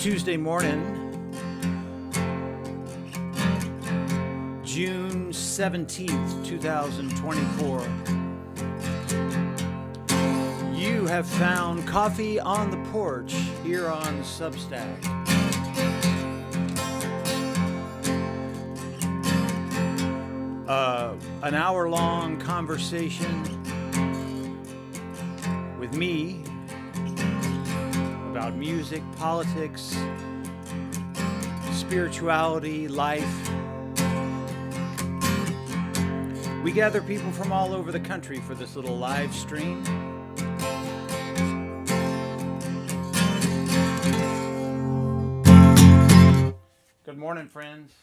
Tuesday morning, June 17th, 2024. You have found Coffee on the Porch here on Substack. An hour-long conversation with me about music, politics, spirituality, life. We gather people from all over the country for this little live stream. Good morning, friends.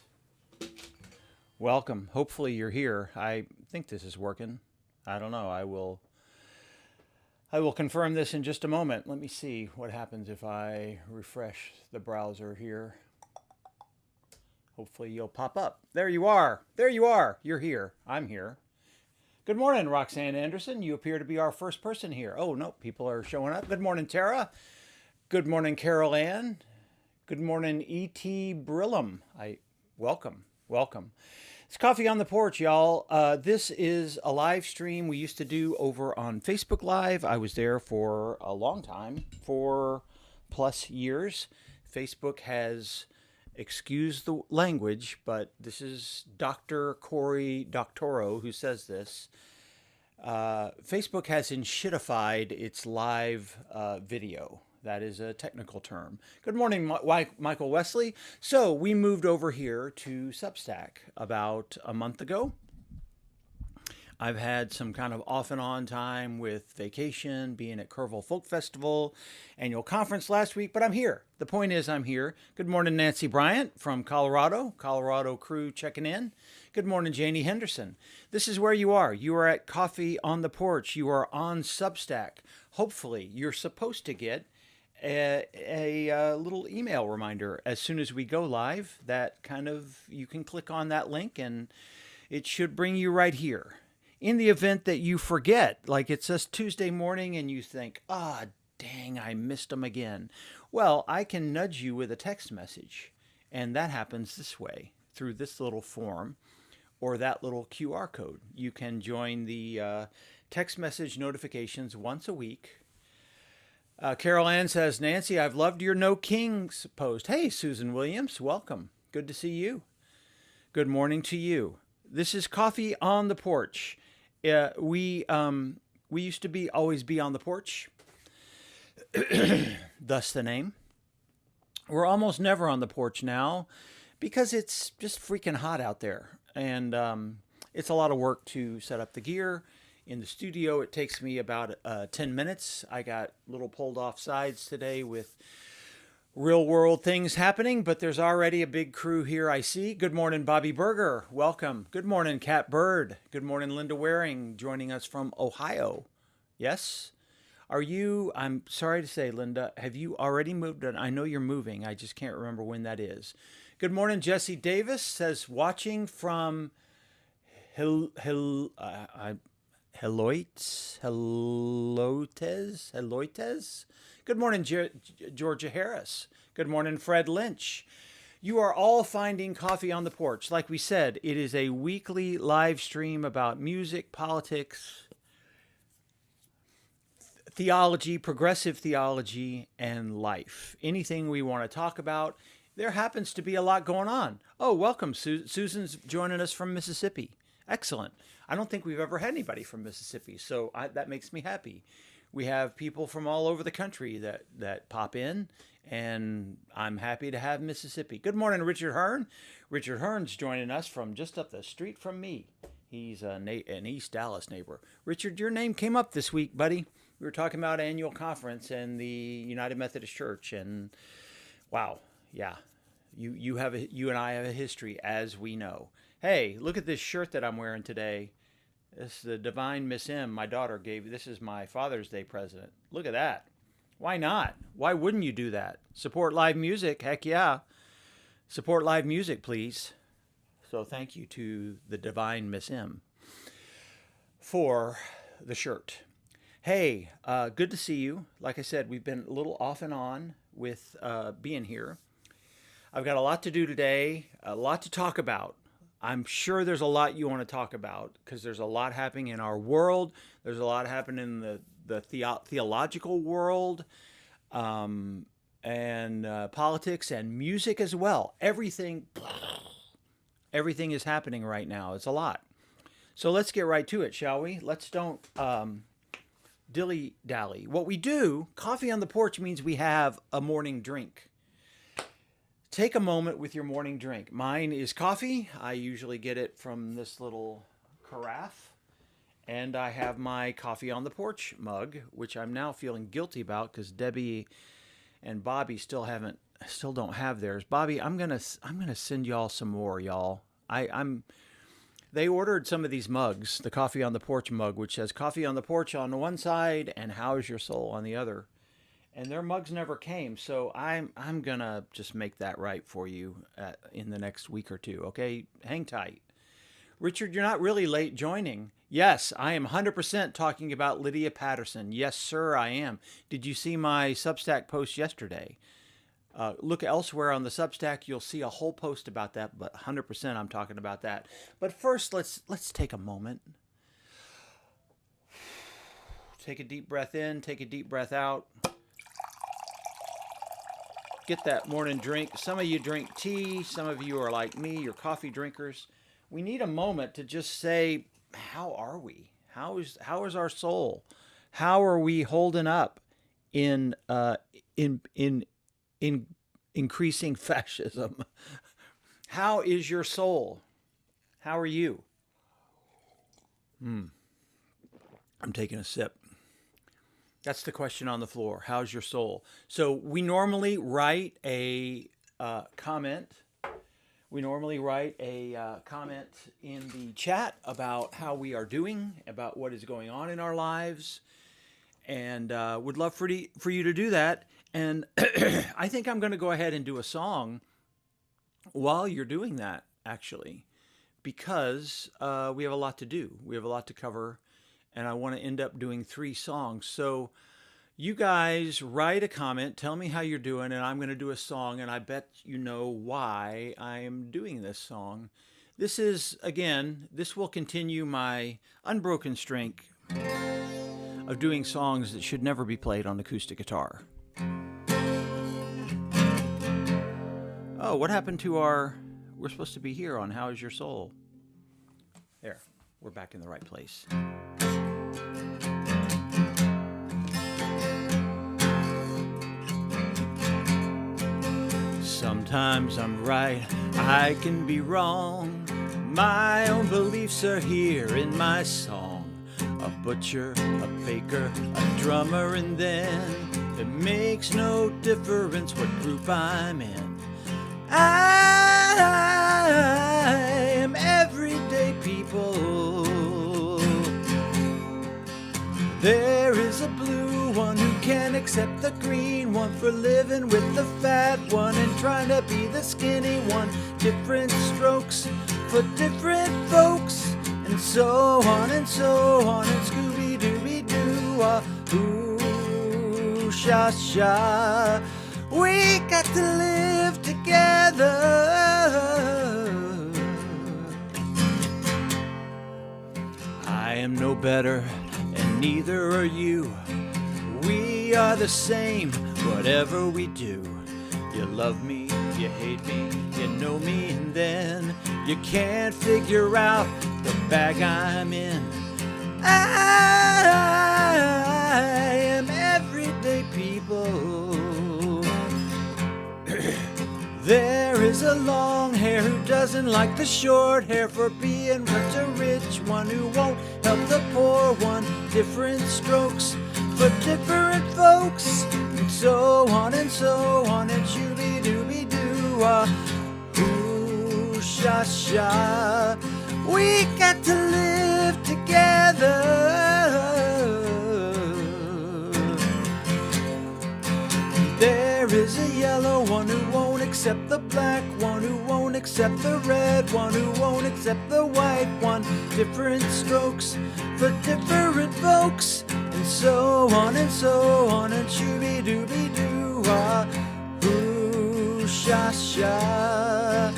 Welcome. Hopefully you're here. I think this is working. I don't know. I will confirm this in just a moment. Let me see what happens if I refresh the browser here. Hopefully you'll pop up. There you are. There you are. You're here. I'm here. Good morning, Roxanne Anderson. You appear to be our first person here. Oh, no, people are showing up. Good morning, Tara. Good morning, Carol Ann. Good morning, E.T. Brillam. Welcome. It's Coffee on the Porch, y'all. This is a live stream we used to do over on Facebook Live. I was there for a long time, 4+ years. Facebook has excused the language, but this is Dr. Cory Doctorow who says this. Facebook has enshittified its live video. That is a technical term. Good morning, Michael Wesley. So we moved over here to Substack about a month ago. I've had some kind of off and on time with vacation, being at Kerrville Folk Festival, annual conference last week, but I'm here. The point is I'm here. Good morning, Nancy Bryant from Colorado crew checking in. Good morning, Janie Henderson. This is where you are. You are at Coffee on the Porch. You are on Substack. Hopefully you're supposed to get a little email reminder as soon as we go live. That kind of, you can click on that link and it should bring you right here. In the event that you forget, like it says Tuesday morning and you think, dang, I missed them again. Well, I can nudge you with a text message, and that happens this way through this little form or that little QR code. You can join the text message notifications once a week. Carol Ann says, Nancy, I've loved your No Kings post. Hey, Susan Williams, welcome. Good to see you. Good morning to you. This is Coffee on the Porch. We used to always be on the porch, thus the name. We're almost never on the porch now because it's just freaking hot out there. And it's a lot of work to set up the gear. In the studio, it takes me about 10 minutes. I got little pulled off sides today with real world things happening, but there's already a big crew here I see. Good morning, Bobby Berger. Welcome. Good morning, Kat Bird. Good morning, Linda Waring, joining us from Ohio. Yes? I'm sorry to say, Linda, have you already moved? I know you're moving. I just can't remember when that is. Good morning, Jesse Davis says, watching from Helotes. Good morning, Georgia Harris. Good morning, Fred Lynch. You are all finding Coffee on the Porch. Like we said, it is a weekly live stream about music, politics, theology, progressive theology, and life. Anything we want to talk about. There happens to be a lot going on. Oh, welcome. Susan's joining us from Mississippi. Excellent. I don't think we've ever had anybody from Mississippi, so that makes me happy. We have people from all over the country that pop in, and I'm happy to have Mississippi. Good morning, Richard Hearn. Richard Hearn's joining us from just up the street from me. He's an East Dallas neighbor. Richard, your name came up this week, buddy. We were talking about annual conference and the United Methodist Church, and wow, yeah, you and I have a history, as we know. Hey, look at this shirt that I'm wearing today. This is the Divine Miss M my daughter gave. This is my Father's Day present. Look at that. Why not? Why wouldn't you do that? Support live music. Heck yeah. Support live music, please. So thank you to the Divine Miss M for the shirt. Hey, good to see you. Like I said, we've been a little off and on with being here. I've got a lot to do today, a lot to talk about. I'm sure there's a lot you want to talk about because there's a lot happening in our world. There's a lot happening in the theological world, and politics and music as well. Everything is happening right now. It's a lot. So let's get right to it, shall we? Let's don't dilly dally. What we do, coffee on the porch, means we have a morning drink. Take a moment with your morning drink. Mine is coffee. I usually get it from this little carafe. And I have my coffee on the porch mug, which I'm now feeling guilty about because Debbie and Bobby still don't have theirs. Bobby, I'm gonna send y'all some more, y'all. They ordered some of these mugs, the coffee on the porch mug, which says coffee on the porch on the one side and how's your soul on the other. And their mugs never came, so I'm gonna just make that right for you in the next week or two. Okay, hang tight. Richard, you're not really late joining. Yes, I am 100% talking about Lydia Patterson. Yes, sir, I am. Did you see my Substack post yesterday? Look elsewhere on the Substack, you'll see a whole post about that, but 100% I'm talking about that. But first, let's take a moment. Take a deep breath in, take a deep breath out. Get that morning drink. Some of you drink tea, some of you are like me, you're coffee drinkers. We need a moment to just say, how are we? How is our soul? How are we holding up in increasing fascism? How is your soul? How are you? I'm taking a sip. That's the question on the floor. How's your soul? So we normally write a comment. We normally write a comment in the chat about how we are doing, about what is going on in our lives, and would love for you to do that. And I think I'm going to go ahead and do a song while you're doing that, actually, because we have a lot to do. We have a lot to cover, and I want to end up doing 3 songs. So you guys write a comment, tell me how you're doing, and I'm going to do a song, and I bet you know why I am doing this song. This will continue my unbroken streak of doing songs that should never be played on acoustic guitar. Oh, what happened to we're supposed to be here on How Is Your Soul? There, we're back in the right place. Sometimes I'm right, I can be wrong. My own beliefs are here in my song. A butcher, a baker, a drummer, and then it makes no difference what group I'm in. I am everyday people. There is a blue one who can accept the green one for living with the fat one and trying to be the skinny one. Different strokes for different folks, and so on and so on, and Scooby-Dooby-Doo, ooh, sha-sha. We got to live together. I am no better, and neither are you. We are the same, whatever we do. You love me, you hate me, you know me, and then you can't figure out the bag I'm in. I am everyday people. There is a long hair who doesn't like the short hair for being rich, a rich one who won't help the poor one. Different strokes for different folks, and so on and so on, and shooby-dooby-doo, ooh, sha-sha. We got to live together. There is a yellow one who won't accept the black one, who won't accept the red one, who won't accept the white one. Different strokes for different folks, and and so on and so on and shooby dooby doo ah. Ooh, sha sha.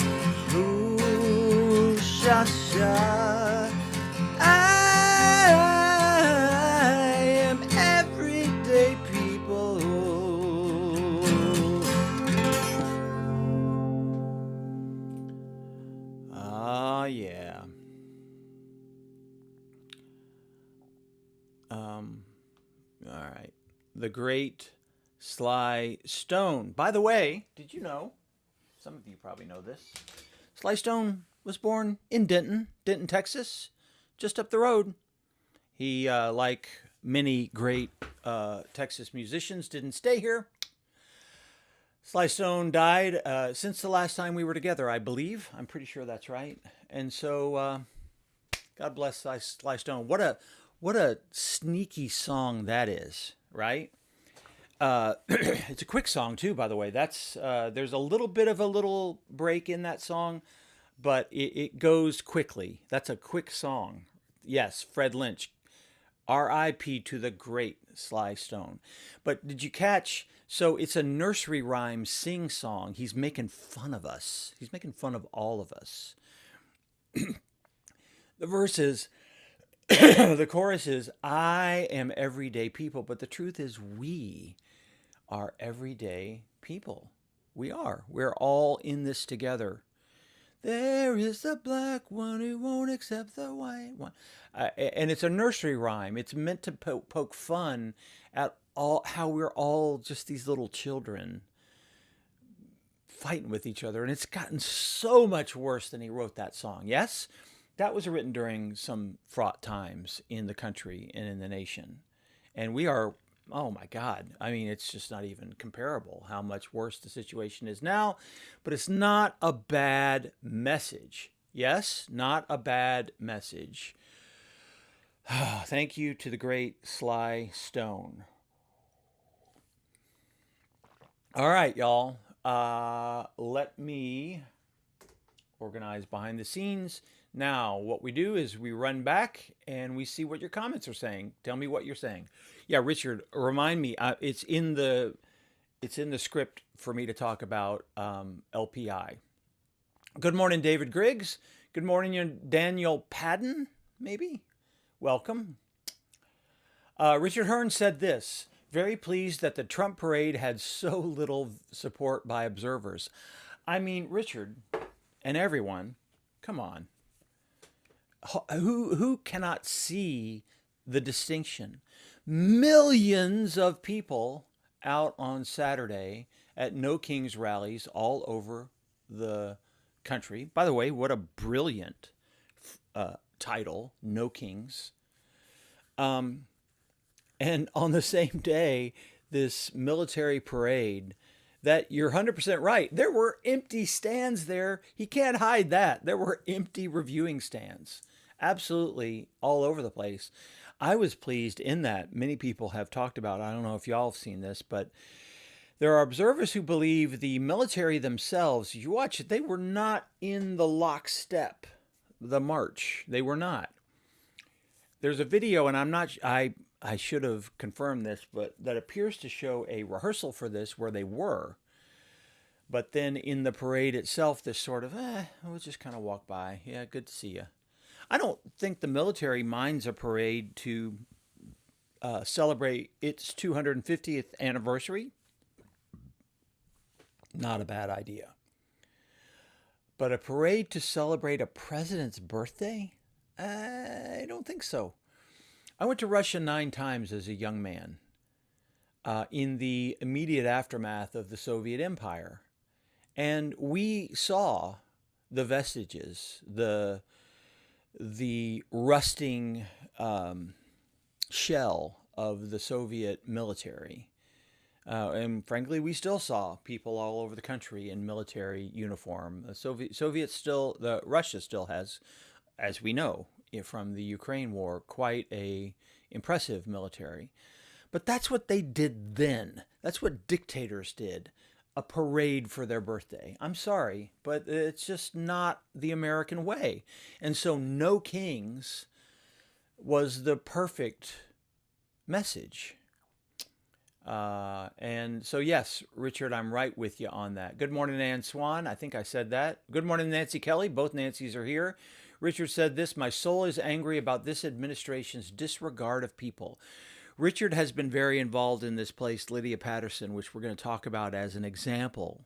Ooh, sha sha. I am everyday people. Ah, yeah. All right. The Great Sly Stone. By the way, did you know? Some of you probably know this. Sly Stone was born in Denton, Texas, just up the road. He, like many great Texas musicians, didn't stay here. Sly Stone died since the last time we were together, I believe. I'm pretty sure that's right. And so, God bless Sly Stone. What a sneaky song that is, right? It's a quick song too, by the way. That's there's a little bit of a little break in that song, but it goes quickly. That's a quick song. Yes, Fred Lynch, R.I.P. to the great Sly Stone. But did you catch? So it's a nursery rhyme sing song. He's making fun of us. He's making fun of all of us. The verse is. The chorus is, I am everyday people, but the truth is we are everyday people. We are. We're all in this together. There is the black one who won't accept the white one. And it's a nursery rhyme. It's meant to poke fun at all how we're all just these little children fighting with each other. And it's gotten so much worse than he wrote that song. Yes? That was written during some fraught times in the country and in the nation. And we are, oh my God, I mean, it's just not even comparable how much worse the situation is now. But it's not a bad message. Yes, not a bad message. Thank you to the great Sly Stone. All right, y'all. Let me organize behind the scenes. Now, what we do is we run back and we see what your comments are saying. Tell me what you're saying. Yeah, Richard, remind me. It's in the script for me to talk about LPI. Good morning, David Griggs. Good morning, Daniel Padden. Maybe. Welcome. Richard Hearn said this. Very pleased that the Trump parade had so little support by observers. I mean, Richard and everyone, come on. Who cannot see the distinction? Millions of people out on Saturday at No Kings rallies all over the country. By the way, what a brilliant title, No Kings. And on the same day, this military parade that you're 100% right. There were empty stands there. He can't hide that. There were empty reviewing stands. Absolutely all over the place. I was pleased in that. Many people have talked about, I don't know if y'all have seen this, but there are observers who believe the military themselves, you watch it, they were not in the lockstep, the march. They were not. There's a video, and I should have confirmed this, but that appears to show a rehearsal for this where they were. But then in the parade itself, this sort of, we'll just kind of walk by. Yeah, good to see you. I don't think the military minds a parade to celebrate its 250th anniversary. Not a bad idea. But a parade to celebrate a president's birthday? I don't think so. I went to Russia 9 times as a young man in the immediate aftermath of the Soviet Empire. And we saw the vestiges, the rusting shell of the Soviet military. And frankly, we still saw people all over the country in military uniform. Russia still has, as we know from the Ukraine war, quite a impressive military. But that's what they did then. That's what dictators did. A parade for their birthday. I'm sorry, but it's just not the American way. And so No Kings was the perfect message. And so, yes, Richard, I'm right with you on that. Good morning, Ann Swan. I think I said that. Good morning, Nancy Kelly. Both Nancys are here. Richard said this: my soul is angry about this administration's disregard of people. Richard has been very involved in this place, Lydia Patterson, which we're going to talk about as an example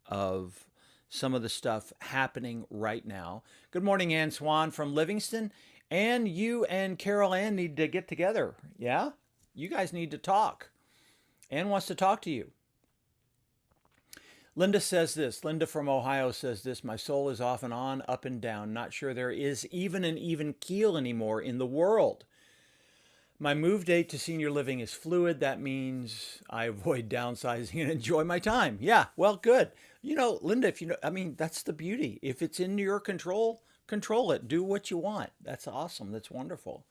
of some of the stuff happening right now. Good morning, Ann Swan from Livingston. And you and Carol Ann need to get together. Yeah? You guys need to talk. Ann wants to talk to you. Linda says this. Linda from Ohio says this: my soul is off and on, up and down. Not sure there is even an even keel anymore in the world. My move date to senior living is fluid. That means I avoid downsizing and enjoy my time. Yeah, well, good. You know, Linda, that's the beauty. If it's in your control, control it. Do what you want. That's awesome. That's wonderful.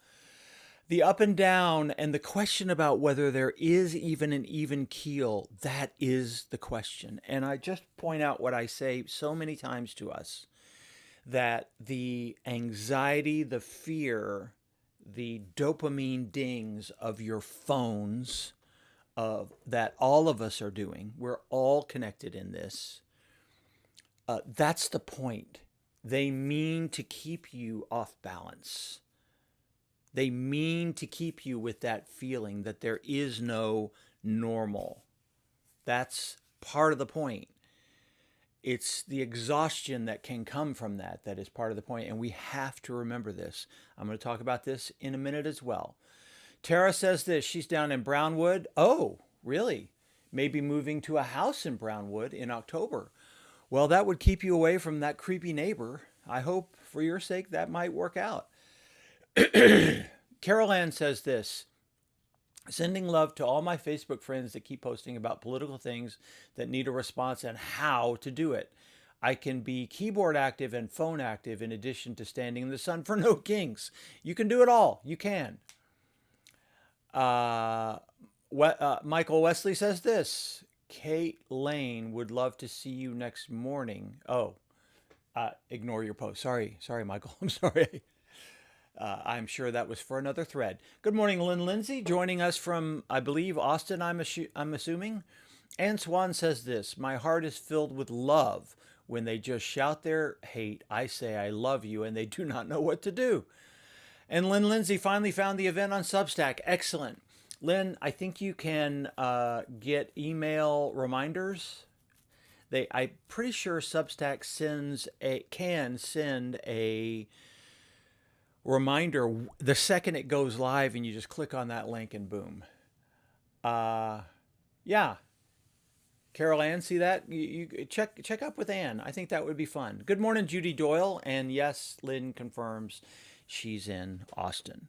The up and down and the question about whether there is even an even keel, that is the question. And I just point out what I say so many times to us, that the anxiety, the fear, the dopamine dings of your phones, that all of us are doing, we're all connected in this. That's the point. They mean to keep you off balance. They mean to keep you with that feeling that there is no normal. That's part of the point. It's the exhaustion that can come from that is part of the point, and we have to remember this. I'm going to talk about this in a minute as well. Tara says this. She's down in Brownwood. Oh, really? Maybe moving to a house in Brownwood in October. Well, that would keep you away from that creepy neighbor. I hope for your sake that might work out. Carol Ann says this: sending love to all my Facebook friends that keep posting about political things that need a response and how to do it. I can be keyboard active and phone active in addition to standing in the sun for no kings. You can do it all. You can. Michael Wesley says this: Kate Lane would love to see you next morning. Oh, ignore your post. Sorry, Michael. I'm sorry. I'm sure that was for another thread. Good morning, Lynn Lindsay, joining us from, I believe, Austin, I'm assuming. Ann Swan says this: my heart is filled with love. When they just shout their hate, I say I love you, and they do not know what to do. And Lynn Lindsay finally found the event on Substack. Excellent. Lynn, I think you can get email reminders. I'm pretty sure Substack can send a reminder the second it goes live, and you just click on that link and boom. Yeah. Carol Ann, see that? You check up with Ann. I think that would be fun. Good morning, Judy Doyle. And yes, Lynn confirms she's in Austin.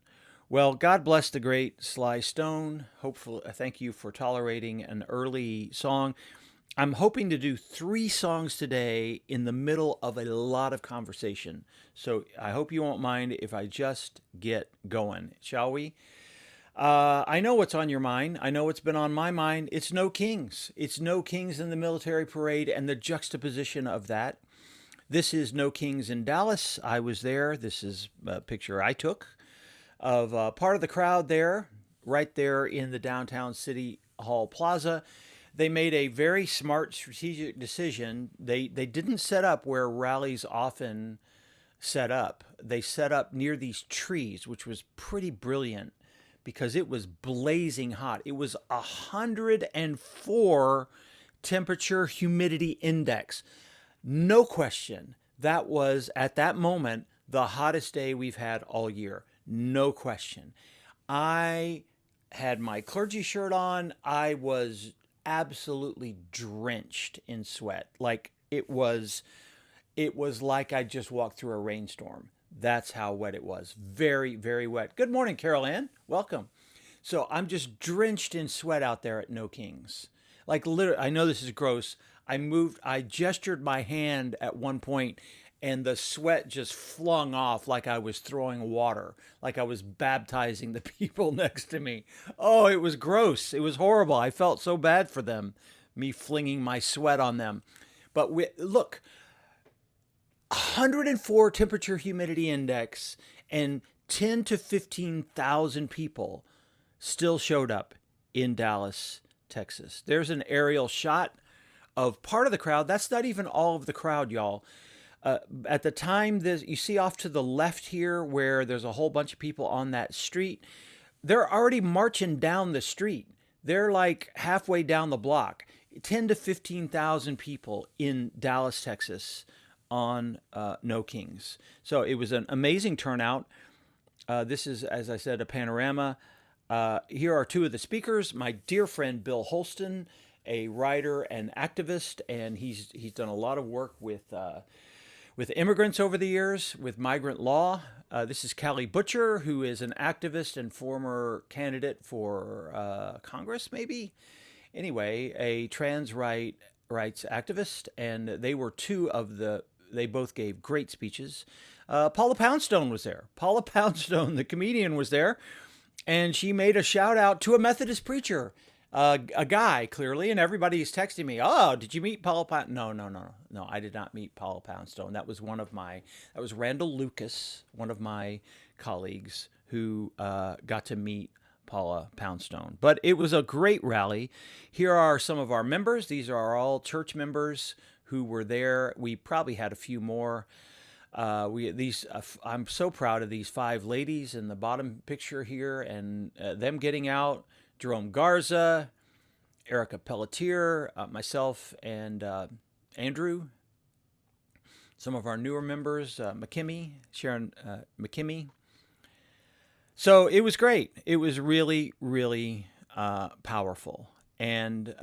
Well, God bless the great Sly Stone. Hopefully, thank you for tolerating an early song. I'm hoping to do 3 songs today in the middle of a lot of conversation. So I hope you won't mind if I just get going. Shall we? I know what's on your mind. I know what's been on my mind. It's no kings. It's no kings in the military parade and the juxtaposition of that. This is no kings in Dallas. I was there. This is a picture I took of part of the crowd there, right there in the downtown City Hall Plaza. They made a very smart strategic decision. They didn't set up where rallies often set up. They set up near these trees, which was pretty brilliant because it was blazing hot. It was 104 temperature humidity index. No question. That was, at that moment, the hottest day we've had all year. No question. I had my clergy shirt on. I was absolutely drenched in sweat. Like it was like I just walked through a rainstorm. That's how wet it was. Very, very wet. Good morning, Carol Ann. Welcome. So I'm just drenched in sweat out there at No Kings. Like literally, I know this is gross. I gestured my hand at one point and the sweat just flung off like I was throwing water, like I was baptizing the people next to me. Oh, it was gross. It was horrible. I felt so bad for them, me flinging my sweat on them. But look, 104 temperature humidity index and 10 to 15,000 people still showed up in Dallas, Texas. There's an aerial shot of part of the crowd. That's not even all of the crowd, y'all. At the time, you see off to the left here where there's a whole bunch of people on that street. They're already marching down the street. They're like halfway down the block. 10 to 15,000 people in Dallas, Texas on No Kings. So it was an amazing turnout. This is, as I said, a panorama. Here are two of the speakers. My dear friend Bill Holston, a writer and activist, and he's done a lot of work with immigrants over the years, with migrant law. This is Callie Butcher, who is an activist and former candidate for Congress, maybe? Anyway, a trans rights activist, and they were they both gave great speeches. Paula Poundstone was there. Paula Poundstone, the comedian, was there, and she made a shout out to a Methodist preacher, a guy, clearly, and everybody's texting me, oh, did you meet Paula Poundstone? No, I did not meet Paula Poundstone. That was Randall Lucas, one of my colleagues, who got to meet Paula Poundstone. But it was a great rally. Here are some of our members. These are all church members who were there. We probably had a few more. I'm so proud of these 5 ladies in the bottom picture here, and them getting out. Jerome Garza, Erica Pelletier, myself, and Andrew. Some of our newer members, Sharon McKimmy. So it was great. It was really, really powerful, and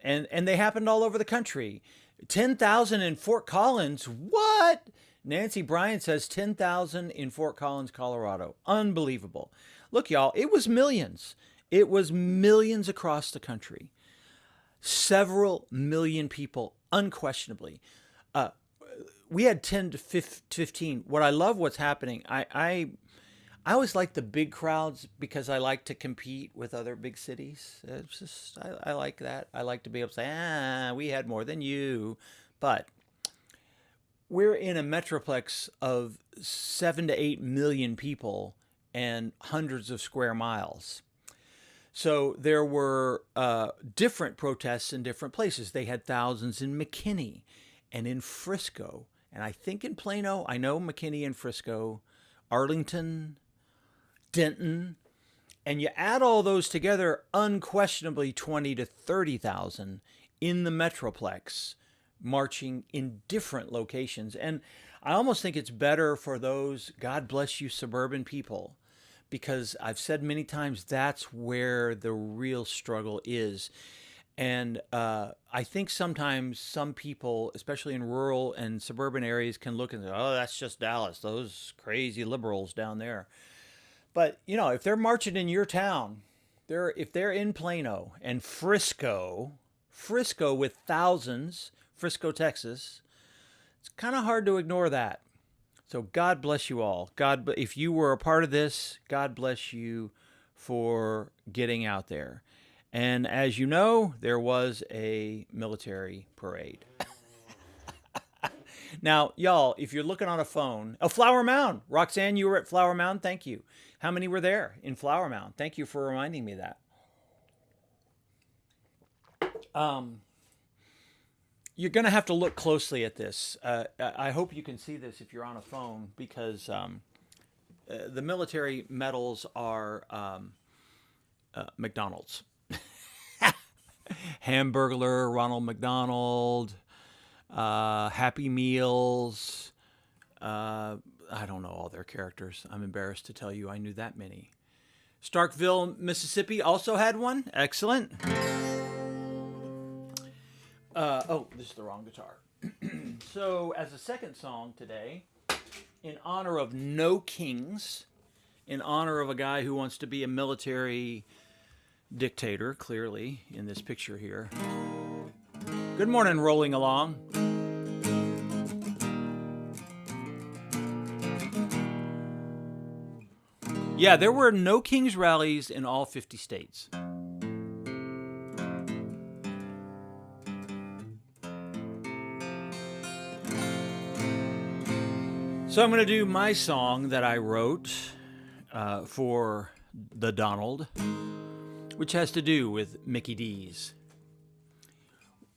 they happened all over the country. 10,000 in Fort Collins. What? Nancy Bryan says 10,000 in Fort Collins, Colorado. Unbelievable. Look, y'all, it was millions. It was millions across the country. Several million people, unquestionably. We had 10 to 15. What I love what's happening, I always like the big crowds because I like to compete with other big cities. It's just, I like that. I like to be able to say, we had more than you. But we're in a metroplex of 7 to 8 million people and hundreds of square miles. So there were different protests in different places. They had thousands in McKinney and in Frisco, and I think in Plano. I know McKinney and Frisco, Arlington, Denton, and you add all those together, unquestionably 20 to 30,000 in the metroplex marching in different locations. And I almost think it's better for those, God bless you, suburban people, because I've said many times that's where the real struggle is. And I think sometimes some people, especially in rural and suburban areas, can look and say, oh, that's just Dallas, those crazy liberals down there. But, if they're marching in your town, if they're in Plano and Frisco with thousands, Frisco, Texas, it's kind of hard to ignore that. So God bless you all. If you were a part of this, God bless you for getting out there. And as you know, there was a military parade. Now, y'all, if you're looking on a phone, Flower Mound. Roxanne, you were at Flower Mound. Thank you. How many were there in Flower Mound? Thank you for reminding me of that. You're going to have to look closely at this. I hope you can see this if you're on a phone, because the military medals are McDonald's. Hamburglar, Ronald McDonald, Happy Meals. I don't know all their characters. I'm embarrassed to tell you I knew that many. Starkville, Mississippi also had one. Excellent. This is the wrong guitar. So, as a second song today, in honor of No Kings, in honor of a guy who wants to be a military dictator, clearly, in this picture here. Good morning, Rolling Along. Yeah, there were No Kings rallies in all 50 states. So I'm going to do my song that I wrote for the Donald, which has to do with Mickey D's.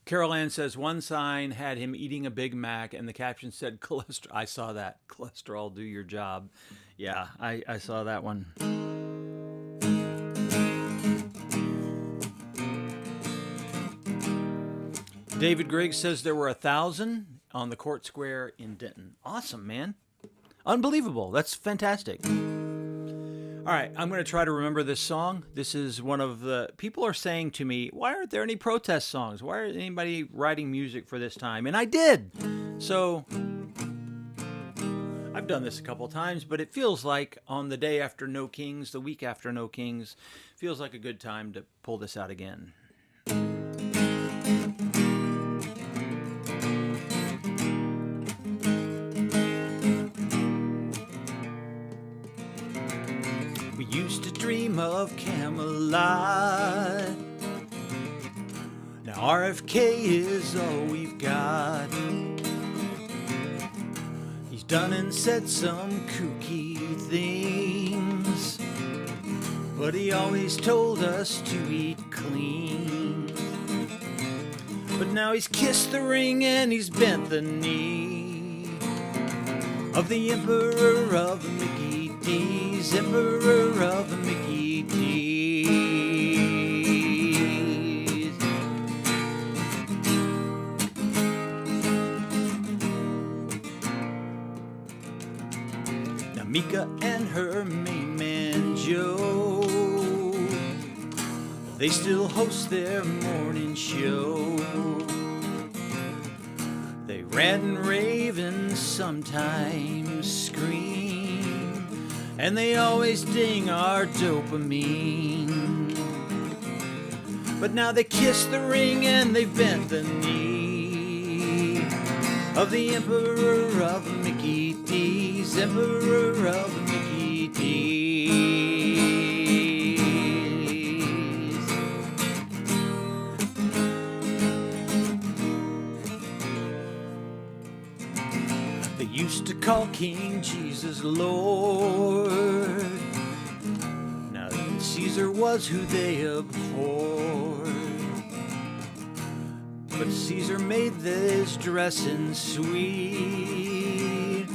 Carol Ann says one sign had him eating a Big Mac and the caption said cholesterol. I saw that. Cholesterol, do your job. Yeah, I saw that one. David Griggs says there were 1,000 on the Court Square in Denton. Awesome, man. Unbelievable. That's fantastic. All right, I'm going to try to remember this song. This is one of the... People are saying to me, why aren't there any protest songs? Why isn't anybody writing music for this time? And I did. So I've done this a couple times, but it feels like on the day after No Kings, the week after No Kings, feels like a good time to pull this out again. We used to dream of Camelot. Now RFK is all we've got. He's done and said some kooky things, but he always told us to eat clean. But now he's kissed the ring and he's bent the knee of the Emperor of Mickey D's, Emperor of Mickey D's. Now Mika and her main man Joe, they still host their morning show. They rant and rave and sometimes scream, and they always ding our dopamine. But now they kiss the ring and they bent the knee of the Emperor of Mickey D's, Emperor of Mickey D's. They used to call King Jesus Lord. Now Caesar was who they abhorred, but Caesar made this dressing sweet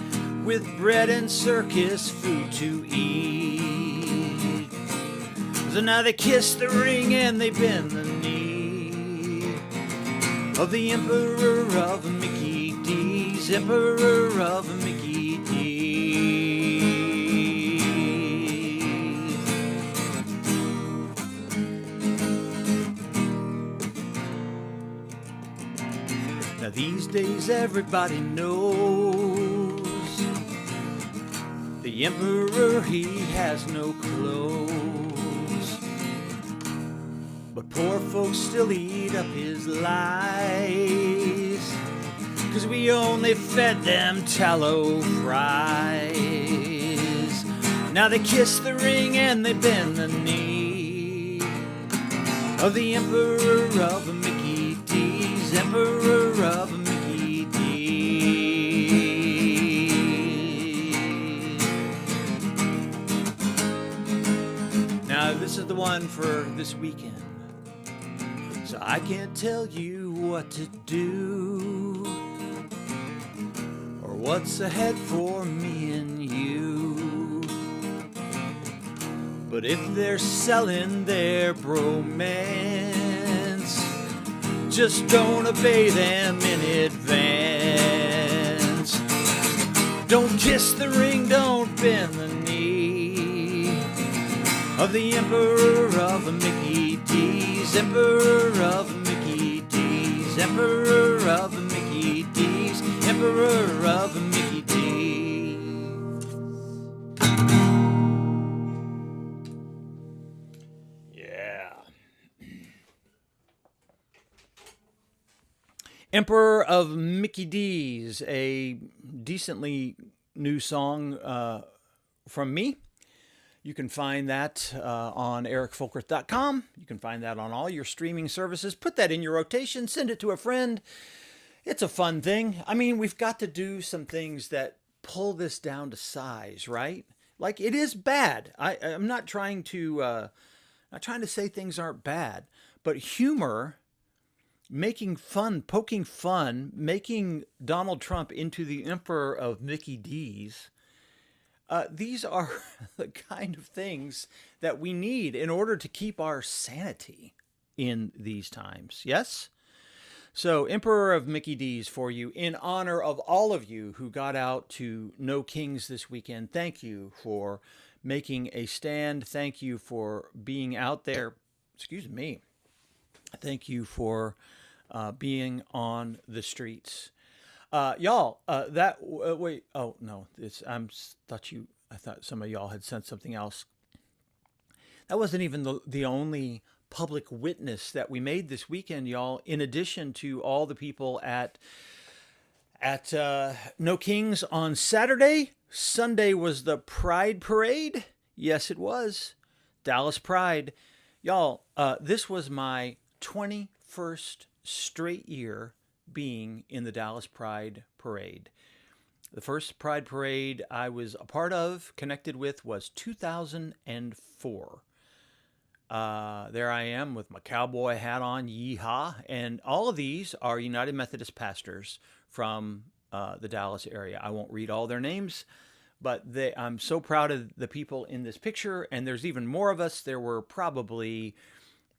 with bread and circus food to eat. So now they kiss the ring and they bend the knee of the Emperor of Mickey D's, Emperor of Mickey D's. Now these days everybody knows the Emperor, he has no clothes, but poor folks still eat up his lies, 'cause we only fed them tallow fries. Now they kiss the ring and they bend the knee of the Emperor of Mickey D's, Emperor of Mickey D's. Now this is the one for this weekend. So I can't tell you what to do or what's ahead for me and you, but if they're selling their bromance, just don't obey them in advance. Don't kiss the ring, don't bend the knee of the Emperor of Mickey D's, Emperor of Mickey D's, Emperor of Mickey D's, Emperor of Mickey D's. Yeah. Emperor of Mickey D's, a decently new song from me. You can find that on ericfolkerth.com. You can find that on all your streaming services. Put that in your rotation. Send it to a friend. It's a fun thing. I mean, we've got to do some things that pull this down to size, right? Like it is bad. I'm not trying to say things aren't bad, but humor, making fun, poking fun, making Donald Trump into the emperor of Mickey D's. These are the kind of things that we need in order to keep our sanity in these times. Yes? So, Emperor of Mickey D's for you in honor of all of you who got out to No Kings this weekend. Thank you for making a stand. Thank you for being out there. Excuse me. Thank you for being on the streets. Y'all, wait. Oh no, I thought some of y'all had sent something else. That wasn't even the only public witness that we made this weekend, y'all. In addition to all the people at No Kings on Saturday, Sunday was the Pride Parade. Yes, it was Dallas Pride, y'all. This was my 21st straight year being in the Dallas Pride Parade. The first Pride Parade I was a part of, connected with, was 2004. There I am with my cowboy hat on, yeehaw. And all of these are United Methodist pastors from the Dallas area. I won't read all their names, but I'm so proud of the people in this picture. And there's even more of us. There were probably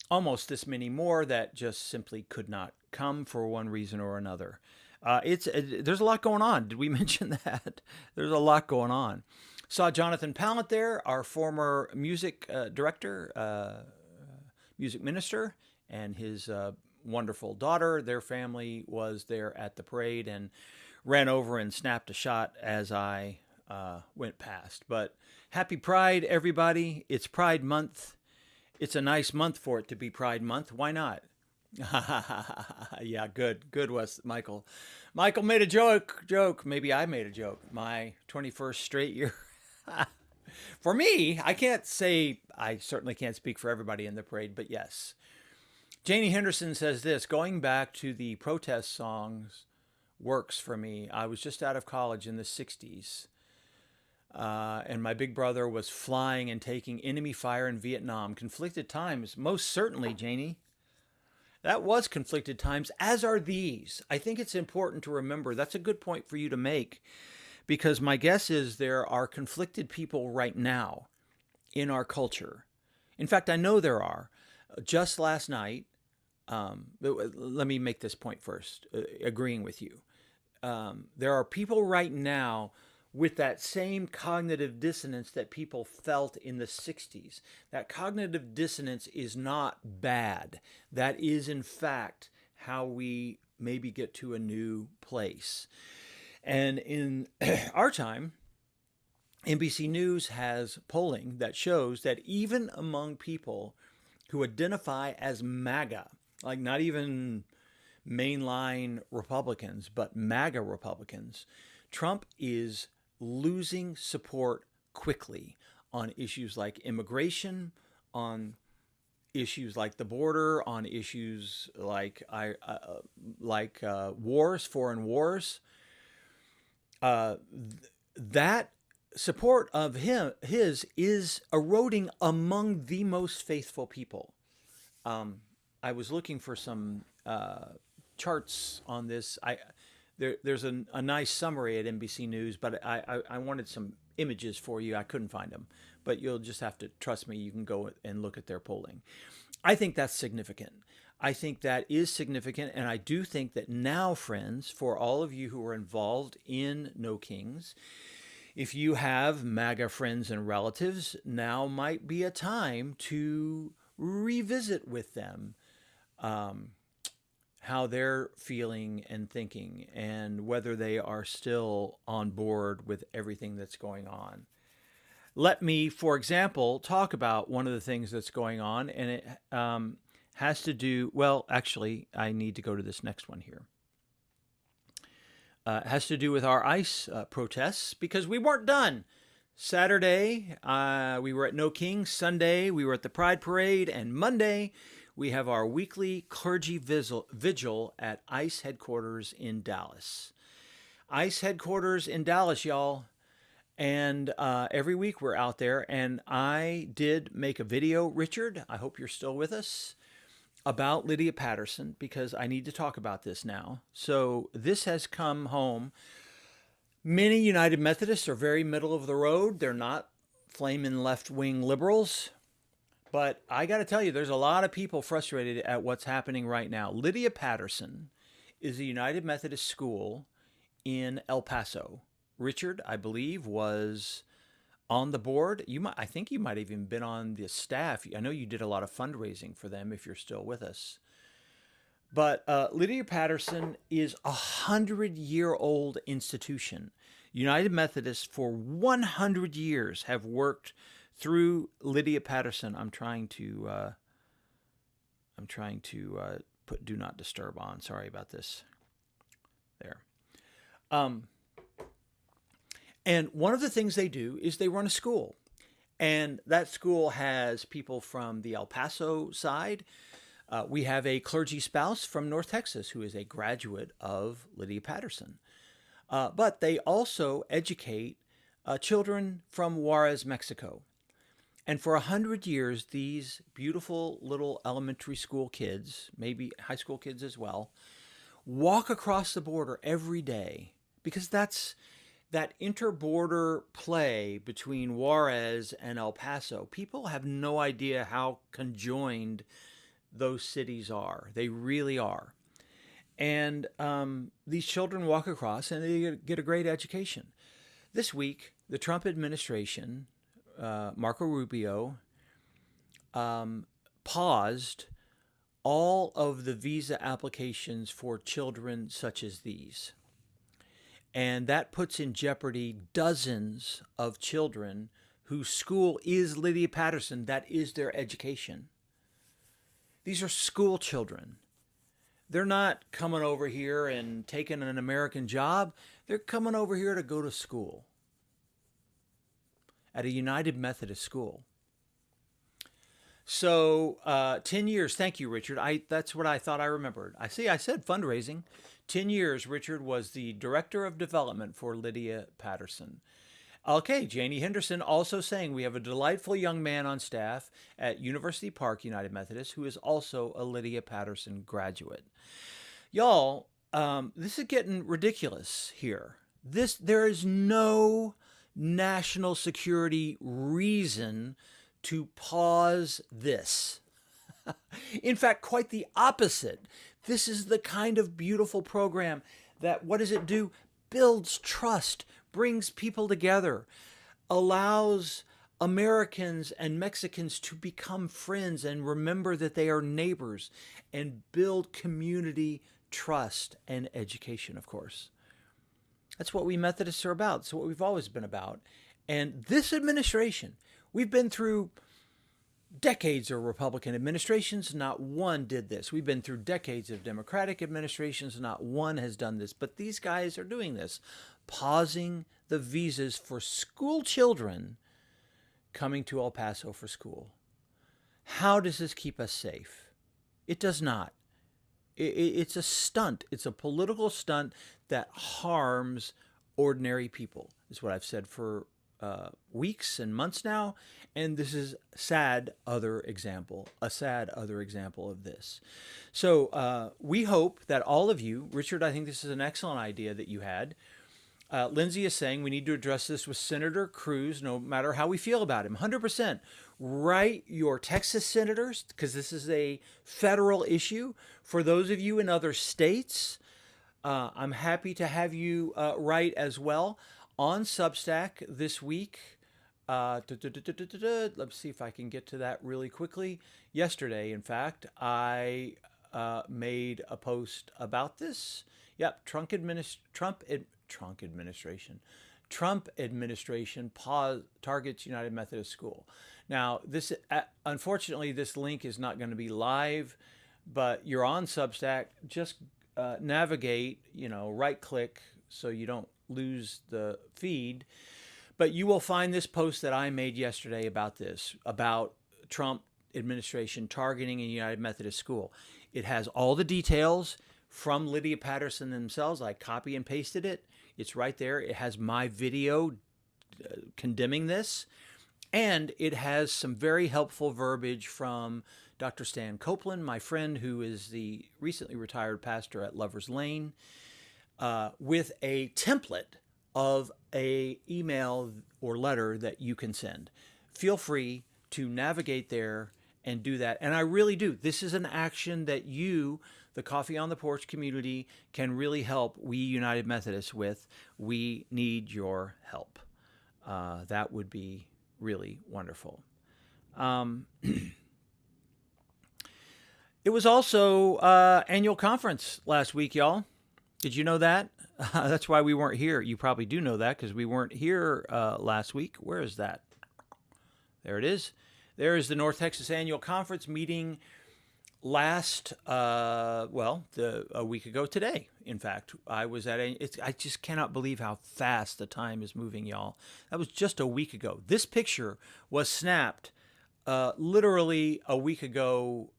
almost this many more that just simply could not come for one reason or another. There's a lot going on. Did we mention that? There's a lot going on. Saw Jonathan Pallant there, our former music director, music minister, and his wonderful daughter. Their family was there at the parade and ran over and snapped a shot as I went past. But happy Pride, everybody. It's Pride Month. It's a nice month for it to be Pride Month. Why not? Yeah, good was Michael. Michael made a joke. Maybe I made a joke. My 21st straight year. For me, I certainly can't speak for everybody in the parade, but yes. Janie Henderson says this, going back to the protest songs works for me. I was just out of college in the 60s. And my big brother was flying and taking enemy fire in Vietnam. Conflicted times, most certainly, Janie. That was conflicted times, as are these. I think it's important to remember. That's a good point for you to make, because my guess is there are conflicted people right now in our culture. In fact, I know there are. Just last night, let me make this point first, agreeing with you. There are people right now with that same cognitive dissonance that people felt in the 60s. That cognitive dissonance is not bad. That is, in fact, how we maybe get to a new place. And in our time, NBC News has polling that shows that even among people who identify as MAGA, like not even mainline Republicans, but MAGA Republicans, Trump is losing support quickly on issues like immigration, on issues like the border, on issues like wars, foreign wars. That support of his is eroding among the most faithful people. I was looking for some charts on this. There's a nice summary at NBC News, but I wanted some images for you. I couldn't find them, but you'll just have to trust me. You can go and look at their polling. I think that's significant. I think that is significant, and I do think that now, friends, for all of you who are involved in No Kings, if you have MAGA friends and relatives, now might be a time to revisit with them how they're feeling and thinking, and whether they are still on board with everything that's going on. Let me, for example, talk about one of the things that's going on, and it has to do, well, actually, I need to go to this next one here. It has to do with our ICE protests, because we weren't done. Saturday, we were at No Kings. Sunday, we were at the Pride Parade. And Monday, we have our weekly clergy vigil at ICE headquarters in Dallas. ICE headquarters in Dallas, y'all. And every week we're out there. And I did make a video, Richard. I hope you're still with us, about Lydia Patterson, because I need to talk about this now. So this has come home. Many United Methodists are very middle of the road. They're not flaming left-wing liberals. But I got to tell you, there's a lot of people frustrated at what's happening right now. Lydia Patterson is a United Methodist school in El Paso. Richard, I believe, was on the board. I think you might have even been on the staff. I know you did a lot of fundraising for them, if you're still with us. But Lydia Patterson is a 100-year-old institution. United Methodists for 100 years have worked through Lydia Patterson. I'm trying to put Do Not Disturb on. Sorry about this. There. And one of the things they do is they run a school. And that school has people from the El Paso side. We have a clergy spouse from North Texas who is a graduate of Lydia Patterson. But they also educate children from Juarez, Mexico. And for 100 years, these beautiful little elementary school kids, maybe high school kids as well, walk across the border every day, because that's that interborder play between Juarez and El Paso. People have no idea how conjoined those cities are. They really are. And these children walk across and they get a great education. This week, the Trump administration, Marco Rubio, paused all of the visa applications for children such as these. And that puts in jeopardy dozens of children whose school is Lydia Patterson. That is their education. These are school children. They're not coming over here and taking an American job. They're coming over here to go to school at a United Methodist school. So 10 years. Thank you, Richard. That's what I thought I remembered. I said fundraising. 10 years, Richard was the director of development for Lydia Patterson. Okay, Janie Henderson also saying we have a delightful young man on staff at University Park United Methodist who is also a Lydia Patterson graduate. Y'all, this is getting ridiculous here. There is no national security reason to pause this. In fact, quite the opposite. This is the kind of beautiful program that, what does it do? Builds trust, brings people together, allows Americans and Mexicans to become friends and remember that they are neighbors, and build community trust and education, of course. That's what we Methodists are about. It's what we've always been about. And this administration, we've been through decades of Republican administrations. Not one did this. We've been through decades of Democratic administrations. Not one has done this. But these guys are doing this, pausing the visas for school children coming to El Paso for school. How does this keep us safe? It does not. It's a stunt. It's a political stunt that harms ordinary people, is what I've said for weeks and months now. And this is a sad other example of this. So we hope that all of you, Richard, I think this is an excellent idea that you had. Lindsay is saying we need to address this with Senator Cruz, no matter how we feel about him. 100%. Write your Texas senators, because this is a federal issue. For those of you in other states, I'm happy to have you write as well. On Substack this week, let's see if I can get to that really quickly. Yesterday, in fact, I made a post about this. Yep, Trump administration targets United Methodist School. Now, this unfortunately, this link is not going to be live, but you're on Substack. Just navigate, right click so you don't lose the feed. But you will find this post that I made yesterday about this, about Trump administration targeting a United Methodist school. It has all the details from Lydia Patterson themselves. I copy and pasted it. It's right there. It has my video condemning this. And it has some very helpful verbiage from Dr. Stan Copeland, my friend who is the recently retired pastor at Lover's Lane, with a template of a email or letter that you can send. Feel free to navigate there and do that. And I really do. This is an action that you, the Coffee on the Porch community, can really help we United Methodists with. We need your help. That would be really wonderful. It was also annual conference last week, y'all. Did you know that? That's why we weren't here. You probably do know that because we weren't here last week. Where is that? There it is. There is the North Texas Annual Conference meeting last, a week ago today. In fact, I was at I just cannot believe how fast the time is moving, y'all. That was just a week ago. This picture was snapped literally a week ago,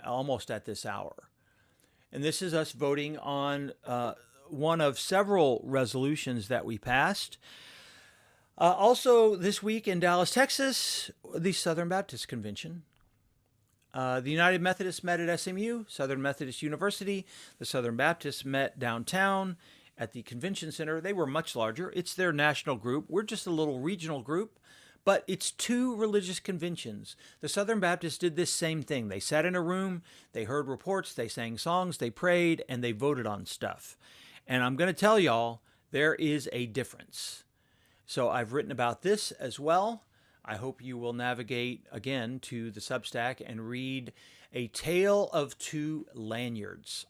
almost at this hour. And this is us voting on one of several resolutions that we passed. Also this week in Dallas, Texas, the Southern Baptist Convention. The United Methodists met at SMU, Southern Methodist University. The Southern Baptists met downtown at the convention center. They were much larger. It's their national group. We're just a little regional group, but it's two religious conventions. The Southern Baptists did this same thing. They sat in a room, they heard reports, they sang songs, they prayed, and they voted on stuff. And I'm going to tell y'all, there is a difference. So I've written about this as well. I hope you will navigate again to the Substack and read A Tale of Two Lanyards.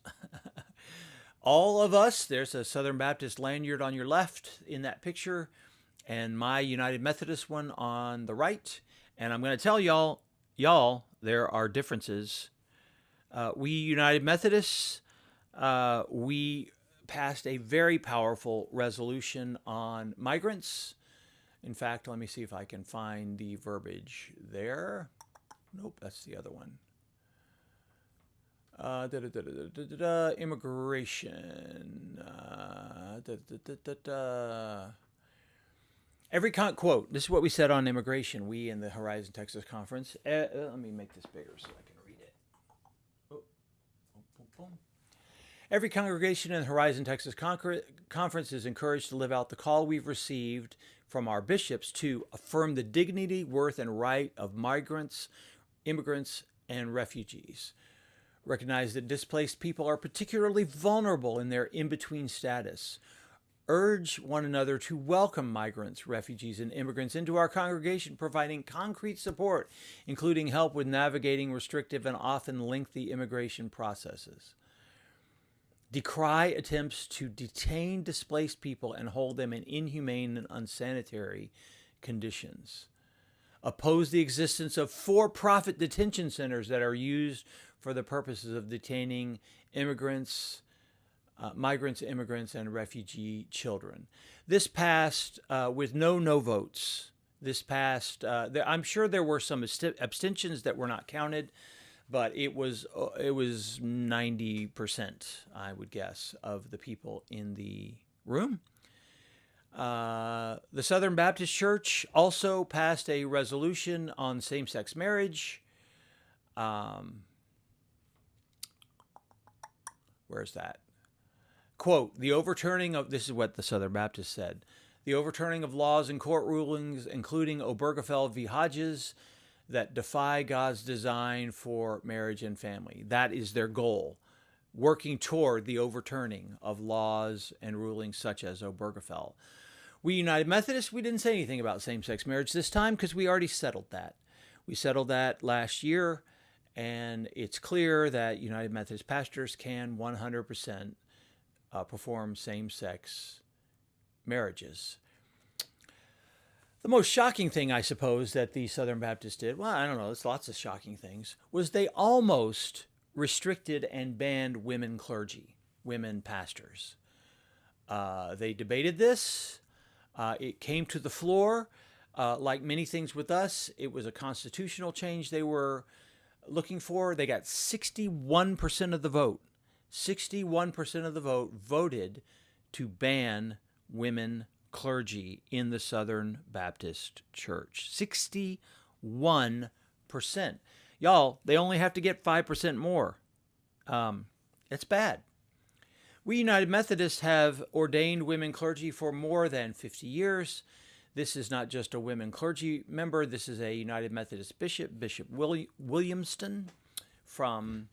All of us, there's a Southern Baptist lanyard on your left in that picture, and my United Methodist one on the right. And I'm going to tell y'all, there are differences. We United Methodists, we passed a very powerful resolution on migrants. In fact, let me see if I can find the verbiage there. Nope, that's the other one. Immigration. Quote, this is what we said on immigration, we in the Horizon Texas Conference. Let me make this bigger so I can read it. Every congregation in the Horizon Texas Conference is encouraged to live out the call we've received from our bishops to affirm the dignity, worth, and right of migrants, immigrants, and refugees. Recognize that displaced people are particularly vulnerable in their in-between status. Urge one another to welcome migrants, refugees, and immigrants into our congregation, providing concrete support, including help with navigating restrictive and often lengthy immigration processes. Decry attempts to detain displaced people and hold them in inhumane and unsanitary conditions. Oppose the existence of for-profit detention centers that are used for the purposes of detaining migrants, immigrants, and refugee children. This passed with no votes. This passed. I'm sure there were some abstentions that were not counted, but it was 90%, I would guess, of the people in the room. The Southern Baptist Church also passed a resolution on same-sex marriage. Where's that? Quote, the overturning of, this is what the Southern Baptist said, the overturning of laws and court rulings, including Obergefell v. Hodges, that defy God's design for marriage and family. That is their goal, working toward the overturning of laws and rulings such as Obergefell. We United Methodists, we didn't say anything about same-sex marriage this time because we already settled that. We settled that last year, and it's clear that United Methodist pastors can 100% perform same-sex marriages. The most shocking thing, I suppose, that the Southern Baptists did, well, I don't know, there's lots of shocking things, was they almost restricted and banned women clergy, women pastors. They debated this. It came to the floor. Like many things with us, it was a constitutional change they were looking for. They got 61% of the vote. 61% of the vote voted to ban women clergy in the Southern Baptist Church. 61%. Y'all, they only have to get 5% more. It's bad. We United Methodists have ordained women clergy for more than 50 years. This is not just a women clergy member. This is a United Methodist bishop, Bishop Williamston from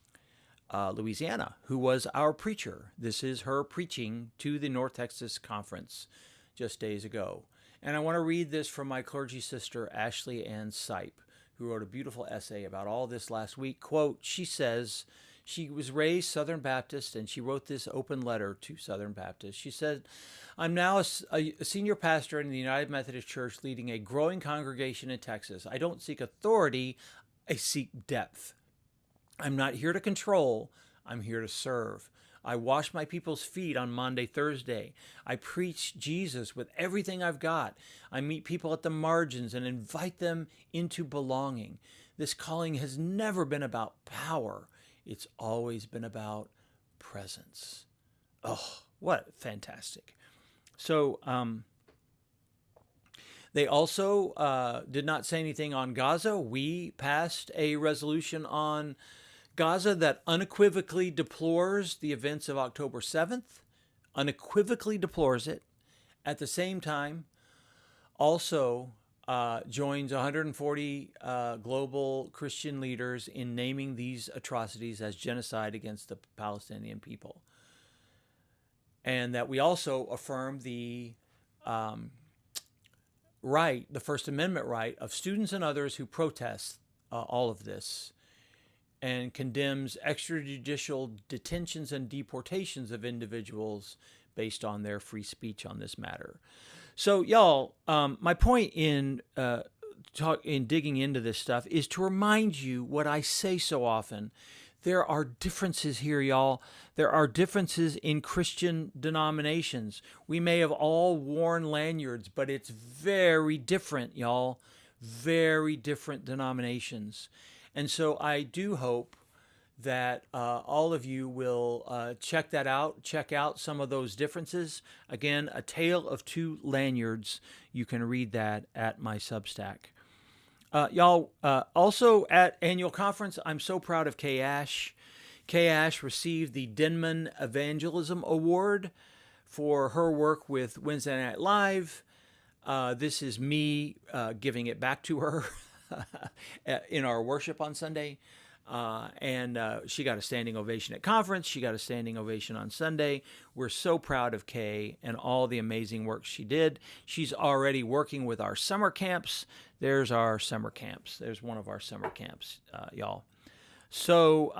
Louisiana, who was our preacher. This is her preaching to the North Texas Conference just days ago. And I want to read this from my clergy sister, Ashley Ann Sipe, who wrote a beautiful essay about all this last week. Quote, she says, she was raised Southern Baptist, and she wrote this open letter to Southern Baptists. She said, I'm now a senior pastor in the United Methodist Church leading a growing congregation in Texas. I don't seek authority, I seek depth. I'm not here to control, I'm here to serve. I wash my people's feet on Maundy, Thursday. I preach Jesus with everything I've got. I meet people at the margins and invite them into belonging. This calling has never been about power. It's always been about presence. Oh, what fantastic. So they also did not say anything on Gaza. We passed a resolution on Gaza that unequivocally deplores the events of October 7th, unequivocally deplores it. At the same time, also joins 140 global Christian leaders in naming these atrocities as genocide against the Palestinian people. And that we also affirm the right, the First Amendment right of students and others who protest all of this, and condemns extrajudicial detentions and deportations of individuals based on their free speech on this matter. So, y'all, my point in digging into this stuff is to remind you what I say so often. There are differences here, y'all. There are differences in Christian denominations. We may have all worn lanyards, but it's very different, y'all. Very different denominations. And so I do hope that all of you will check that out, check out some of those differences. Again, A Tale of Two Lanyards. You can read that at my Substack. Y'all, also at annual conference, I'm so proud of Kay Ash. Kay Ash received the Denman Evangelism Award for her work with Wednesday Night Live. This is me giving it back to her in our worship on Sunday. And she got a standing ovation at conference. She got a standing ovation on Sunday. We're so proud of Kay and all the amazing work she did. She's already working with our summer camps. There's our summer camps. There's one of our summer camps, y'all. So,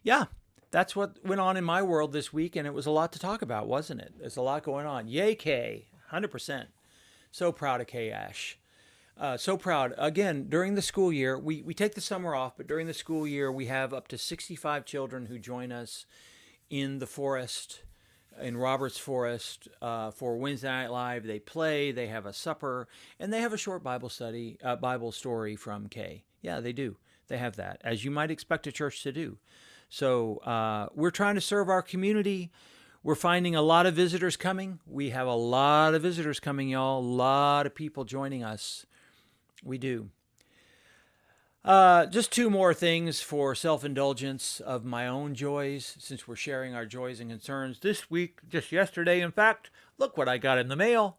yeah, that's what went on in my world this week, and it was a lot to talk about, wasn't it? There's a lot going on. Yay, Kay, 100%. So proud of Kay Ash. So proud. Again, during the school year, we take the summer off, but during the school year, we have up to 65 children who join us in the forest, in Roberts Forest, for Wednesday Night Live. They play, they have a supper, and they have a short Bible study, Bible story from Kay. Yeah, they do. They have that, as you might expect a church to do. So we're trying to serve our community. We're finding a lot of visitors coming. We have a lot of visitors coming, y'all. A lot of people joining us. We do. Just two more things for self-indulgence of my own joys, since we're sharing our joys and concerns. This week, just yesterday, in fact, look what I got in the mail.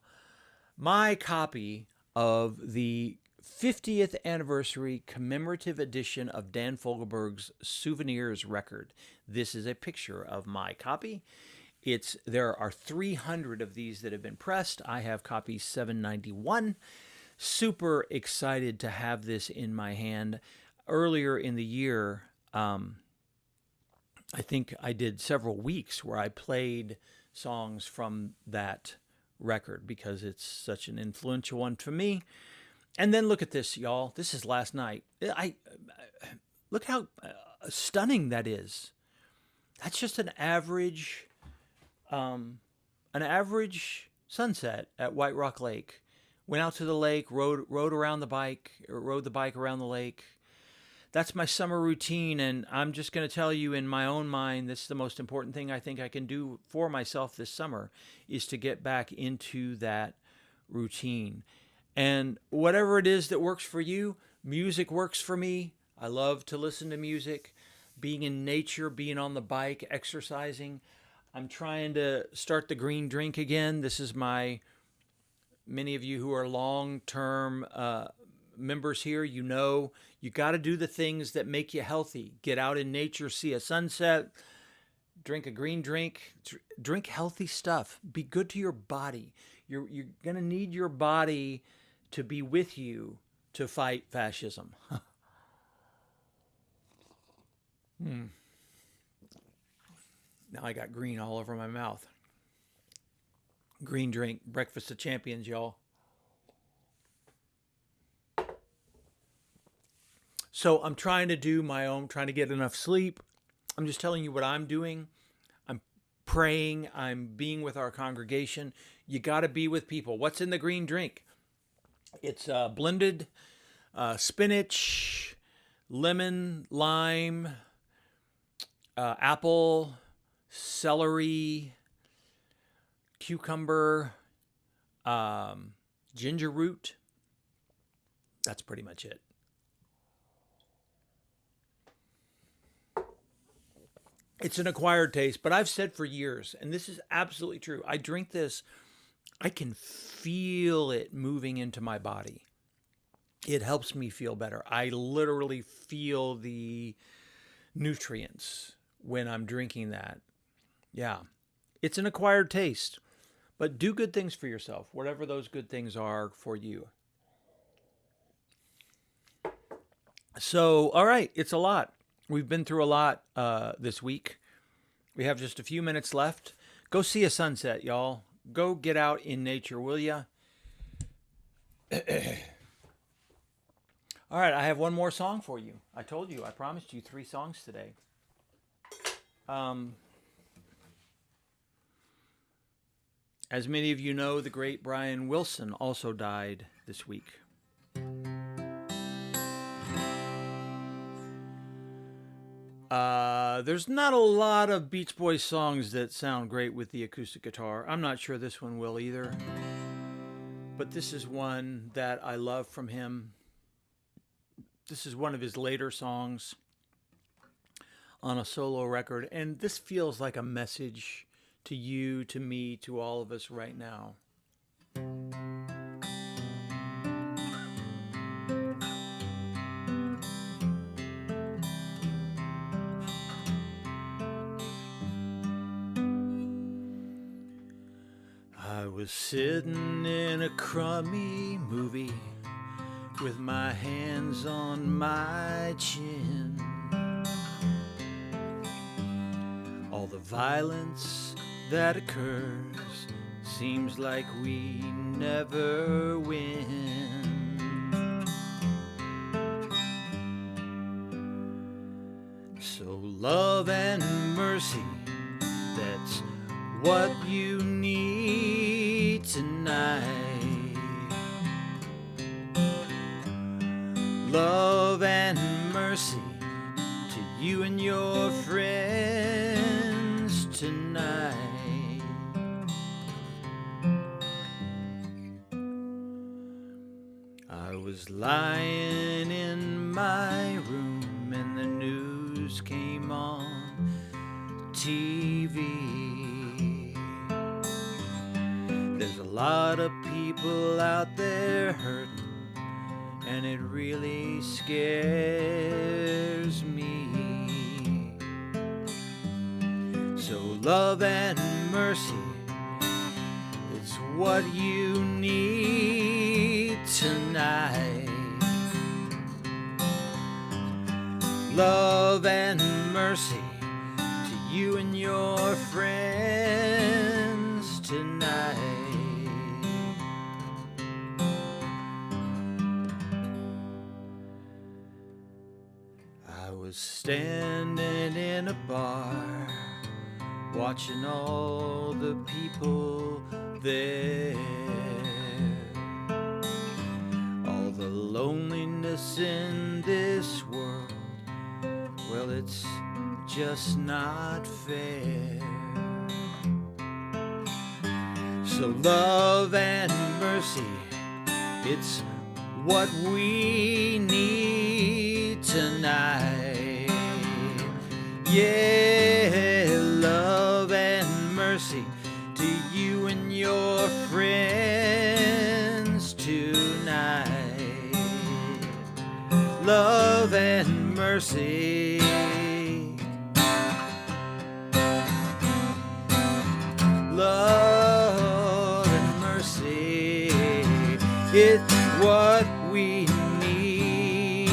My copy of the 50th anniversary commemorative edition of Dan Fogelberg's Souvenirs record. This is a picture of my copy. There are 300 of these that have been pressed. I have copy 791. Super excited to have this in my hand. Earlier in the year, I think I did several weeks where I played songs from that record because it's such an influential one for me. And then look at this, y'all. This is last night. Look how stunning that is. That's just an average sunset at White Rock Lake. Went out to the lake, rode the bike around the lake. that's my summer routine. And I'm just going to tell you, in my own mind, this is the most important thing I think I can do for myself this summer, is to get back into that routine. And whatever it is that works for you, music works for me. I love to listen to music, being in nature, being on the bike, exercising. I'm trying to start the green drink again. This is many of you who are long-term members here, you know, you got to do the things that make you healthy. Get out in nature, see a sunset, drink a green drink, drink healthy stuff. Be good to your body. You're going to need your body to be with you to fight fascism. Now I got green all over my mouth. Green drink, breakfast of champions, y'all. So I'm trying to trying to get enough sleep. I'm just telling you what I'm doing. I'm praying. I'm being with our congregation. You got to be with people. What's in the green drink? It's blended spinach, lemon, lime, apple, celery, cucumber, ginger root. That's pretty much it. It's an acquired taste, but I've said for years, and this is absolutely true, I drink this, I can feel it moving into my body. It helps me feel better. I literally feel the nutrients when I'm drinking that. Yeah, it's an acquired taste, but do good things for yourself, whatever those good things are for you. So, all right, it's a lot. We've been through a lot this week. We have just a few minutes left. Go see a sunset, y'all. Go get out in nature, will ya? All right, I have one more song for you. I told you, I promised you 3 songs today. As many of you know, the great Brian Wilson also died this week. There's not a lot of Beach Boys songs that sound great with the acoustic guitar. I'm not sure this one will either. But this is one that I love from him. This is one of his later songs on a solo record. And this feels like a message to you, to me, to all of us right now. I was sitting in a crummy movie with my hands on my chin. All the violence that occurs seems like we never win. So love and mercy, that's what you need tonight. Love and mercy to you and your friends tonight. I was lying in my room and the news came on TV. There's a lot of people out there hurting, and it really scares me. So love and mercy, it's what you need tonight. Love and mercy to you and your friends tonight. I was standing in a bar, watching all the people there. All the loneliness in this world well, it's just not fair. So love and mercy, it's what we need tonight. Yeah, love and mercy to you and your friends tonight. Love and mercy. Love and mercy, it's what we need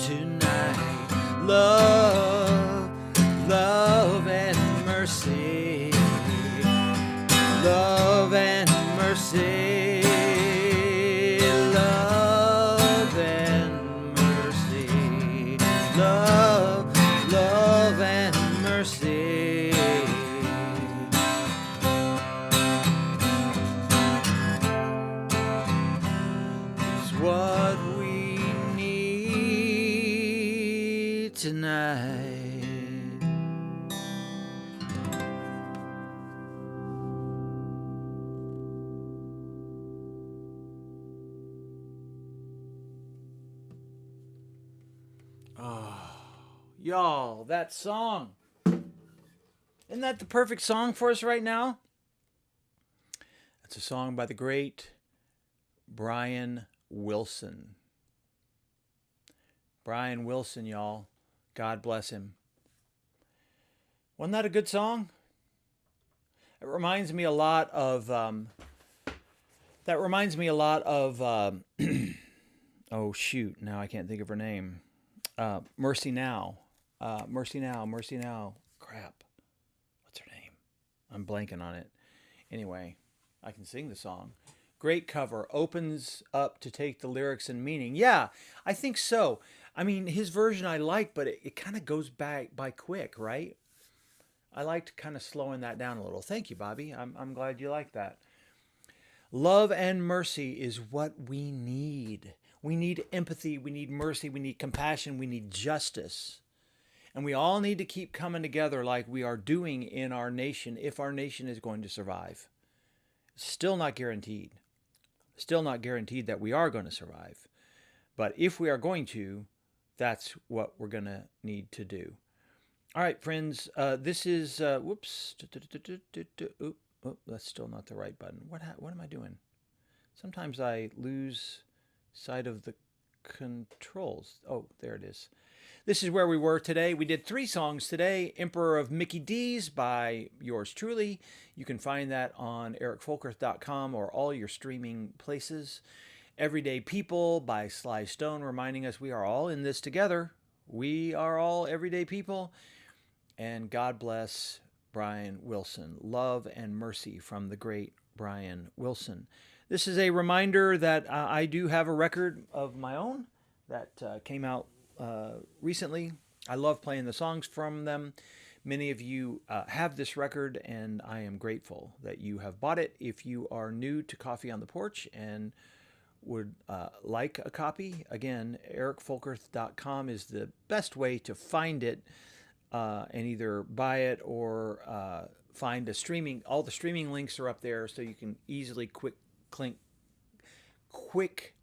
tonight. Love, love and mercy. Love and mercy. Love and mercy. Love, love and mercy. It's what we need tonight. Y'all, that song. Isn't that the perfect song for us right now? That's a song by the great Brian Wilson. Brian Wilson, y'all. God bless him. Wasn't that a good song? It reminds me a lot of oh shoot, now I can't think of her name. Mercy Now. Mercy Now. Crap. What's her name? I'm blanking on it. Anyway, I can sing the song. Great cover. Opens up to take the lyrics and meaning. Yeah, I think so. I mean, his version I like, but it kind of goes by quick, right? I liked kind of slowing that down a little. Thank you, Bobby. I'm glad you like that. Love and mercy is what we need. We need empathy. We need mercy. We need compassion. We need justice. And we all need to keep coming together like we are doing in our nation if our nation is going to survive. Still not guaranteed. Still not guaranteed that we are going to survive. But if we are going to, that's what we're going to need to do. All right, friends, this is, whoops, oh, that's still not the right button. What am I doing? Sometimes I lose sight of the controls. Oh, there it is. This is where we were today. We did 3 songs today. Emperor of Mickey D's by yours truly. You can find that on ericfolkerth.com or all your streaming places. Everyday People by Sly Stone, reminding us we are all in this together. We are all everyday people. And God bless Brian Wilson. Love and mercy from the great Brian Wilson. This is a reminder that I do have a record of my own that came out recently. I love playing the songs from them. Many of you have this record, and I am grateful that you have bought it. If you are new to Coffee on the Porch and would like a copy, again, ericfolkerth.com is the best way to find it and either buy it or find a streaming. All the streaming links are up there, so you can easily quick click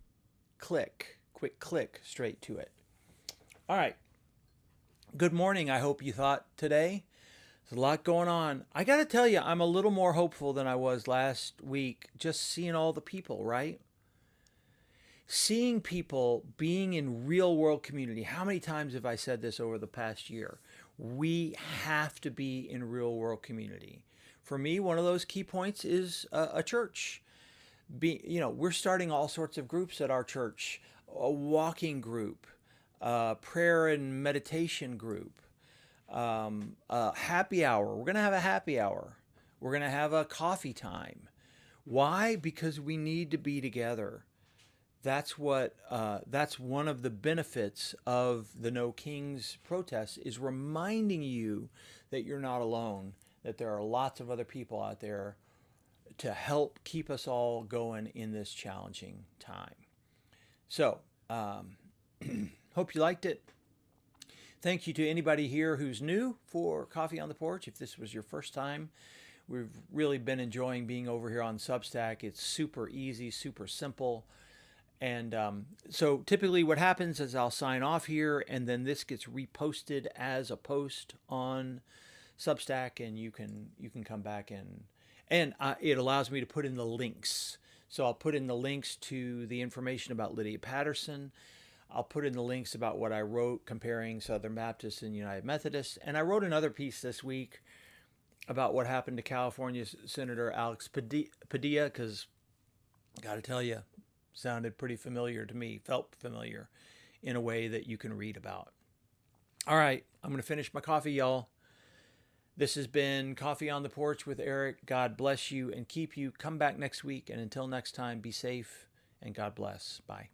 straight to it. All right. Good morning, I hope you thought today. There's a lot going on. I got to tell you, I'm a little more hopeful than I was last week, just seeing all the people, right? Seeing people being in real world community. How many times have I said this over the past year? We have to be in real world community. For me, one of those key points is a church. We're starting all sorts of groups at our church. A walking group, prayer and meditation group, happy hour. We're going to have a happy hour. We're going to have a coffee time. Why? Because we need to be together. That's one of the benefits of the No Kings protest, is reminding you that you're not alone, that there are lots of other people out there to help keep us all going in this challenging time. So, hope you liked it. Thank you to anybody here who's new for Coffee on the Porch. If this was your first time, we've really been enjoying being over here on Substack. It's super easy, super simple. And so typically what happens is I'll sign off here, and then this gets reposted as a post on Substack, and you can come back and it allows me to put in the links. So I'll put in the links to the information about Lydia Patterson. I'll put in the links about what I wrote comparing Southern Baptists and United Methodists. And I wrote another piece this week about what happened to California Senator Alex Padilla, because I got to tell you, sounded pretty familiar to me, felt familiar in a way that you can read about. All right, I'm going to finish my coffee, y'all. This has been Coffee on the Porch with Eric. God bless you and keep you. Come back next week. And until next time, be safe and God bless. Bye.